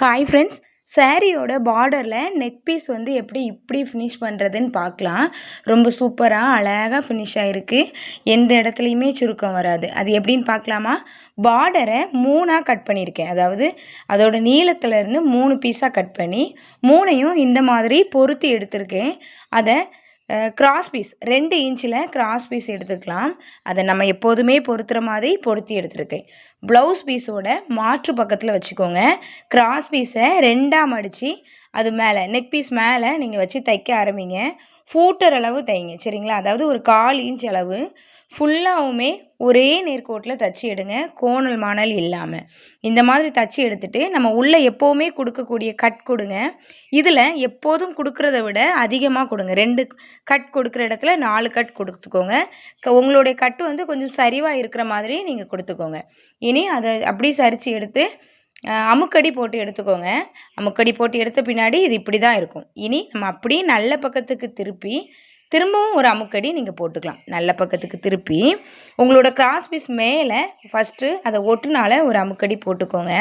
Hi friends, சாரியோட பார்டரில் neck piece வந்து இப்படி ஃபினிஷ் பண்ணுறதுன்னு பார்க்கலாம். ரொம்ப சூப்பராக அழகாக ஃபினிஷ் ஆகிருக்கு. எந்த இடத்துலையுமே சுருக்கம் வராது. அது எப்படின்னு பார்க்கலாமா? பார்டரை 3ஆக கட் பண்ணியிருக்கேன். அதாவது அதோட நீளத்துலேருந்து 3 பீஸாக கட் பண்ணி 3ஐயும் இந்த மாதிரி பொருத்தி எடுத்திருக்கேன். அதை கிராஸ் பீஸ் 2 இன்ச்சில் கிராஸ் பீஸ் எடுத்துக்கலாம். அதை நம்ம எப்போதுமே பொருத்துகிற மாதிரி பொருத்தி எடுத்துருக்கேன். ப்ளவுஸ் பீஸோட மாற்று பக்கத்தில் வச்சுக்கோங்க. கிராஸ் பீஸை 2ஆக மடித்து அது மேலே நெக் பீஸ் மேலே நீங்கள் வச்சு தைக்க ஆரம்பிங்க. ஃபூட்டர் அளவு தைங்க, சரிங்களா? அதாவது ஒரு 1/4 இன்ச் அளவு ஃபுல்லாகவுமே ஒரே நேர்கோட்டில் தச்சு எடுங்க, கோணல் மானல் இல்லாமல். இந்த மாதிரி தச்சு எடுத்துகிட்டு நம்ம உள்ளே எப்போவுமே கொடுக்கக்கூடிய கட் கொடுங்க. இதில் எப்போதும் கொடுக்குறத விட அதிகமாக கொடுங்க. 2 கட் கொடுக்குற இடத்துல 4 கட் கொடுத்துக்கோங்க. உங்களுடைய கட்டு வந்து கொஞ்சம் சரிவாக இருக்கிற மாதிரி நீங்கள் கொடுத்துக்கோங்க. இனி அதை அப்படியே சரித்து எடுத்து அமுக்கடி போட்டு எடுத்துக்கோங்க. அமுக்கடி போட்டு எடுத்த பின்னாடி இது இப்படி தான் இருக்கும். இனி நம்ம அப்படியே நல்ல பக்கத்துக்கு திரும்பவும் ஒரு அமுக்கடி நீங்கள் போட்டுக்கலாம். நல்ல பக்கத்துக்கு திருப்பி உங்களோட கிராஸ் பீஸ் மேலே ஃபஸ்ட்டு அதை ஒட்டுனால ஒரு அமுக்கடி போட்டுக்கோங்க.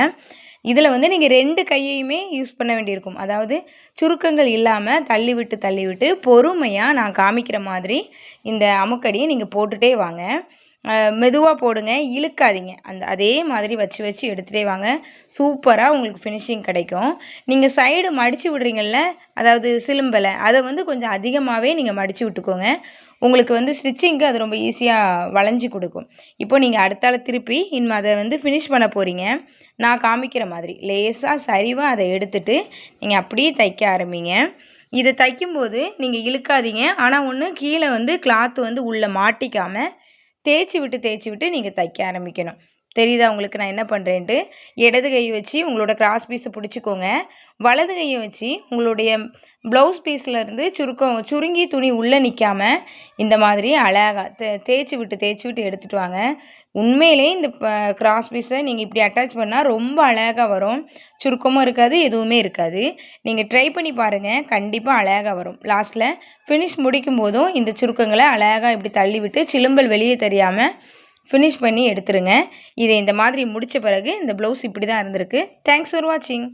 இதில் வந்து நீங்கள் 2 கையையுமே யூஸ் பண்ண வேண்டியிருக்கும். அதாவது சுருக்கங்கள் இல்லாமல் தள்ளி விட்டு பொறுமையாக நான் காமிக்கிற மாதிரி இந்த அமுக்கடியை நீங்கள் போட்டுகிட்டே வாங்க. மெதுவாக போடுங்க, இழுக்காதீங்க. அதே மாதிரி வச்சு எடுத்துகிட்டே வாங்க. சூப்பராக உங்களுக்கு ஃபினிஷிங் கிடைக்கும். நீங்கள் சைடு மடித்து விடுறீங்கள்ல, அதாவது சிலும்பலை, அதை வந்து கொஞ்சம் அதிகமாகவே நீங்கள் மடித்து விட்டுக்கோங்க. உங்களுக்கு வந்து ஸ்டிச்சிங்க்கு அது ரொம்ப ஈஸியாக வளைஞ்சி கொடுக்கும். இப்போ நீங்கள் அடுத்தால திருப்பி இன்னும் அதை வந்து ஃபினிஷ் பண்ண போகிறீங்க. நான் காமிக்கிற மாதிரி லேசாக சரிவாக அதை எடுத்துகிட்டு நீங்கள் அப்படியே தைக்க ஆரம்பிங்க. இதை தைக்கும்போது நீங்கள் இழுக்காதீங்க. ஆனால் ஒன்று, கீழே வந்து கிளாத்து வந்து உள்ளே மாட்டிக்காமல் தேய்ச்சி விட்டு நீங்கள் தைக்க ஆரம்பிக்கணும். தெரியுதா உங்களுக்கு நான் என்ன பண்ணுறேன்ட்டு? இடது கையை வச்சு உங்களோட கிராஸ் பீஸை பிடிச்சிக்கோங்க. வலது கையை வச்சு உங்களுடைய ப்ளவுஸ் பீஸ்லேருந்து சுருங்கி துணி உள்ளே நிற்காமல் இந்த மாதிரி அழகாக தேய்ச்சி விட்டு எடுத்துகிட்டு வாங்க. உண்மையிலே இந்த கிராஸ் பீஸை நீங்கள் இப்படி அட்டாச் பண்ணால் ரொம்ப அழகாக வரும். சுருக்கமும் இருக்காது, எதுவுமே இருக்காது. நீங்கள் ட்ரை பண்ணி பாருங்கள், கண்டிப்பாக அழகாக வரும். லாஸ்ட்டில் ஃபினிஷ் முடிக்கும் போதும் இந்த சுருக்கங்களை அழகாக இப்படி தள்ளி விட்டு சிலும்பல் வெளியே தெரியாமல் ஃபினிஷ் பண்ணி எடுத்துருங்க. இதை இந்த மாதிரி முடித்த பிறகு இந்த ப்ளவுஸ் இப்படி தான் இருந்திருக்கு. தேங்க்ஸ் ஃபார் வாட்சிங்.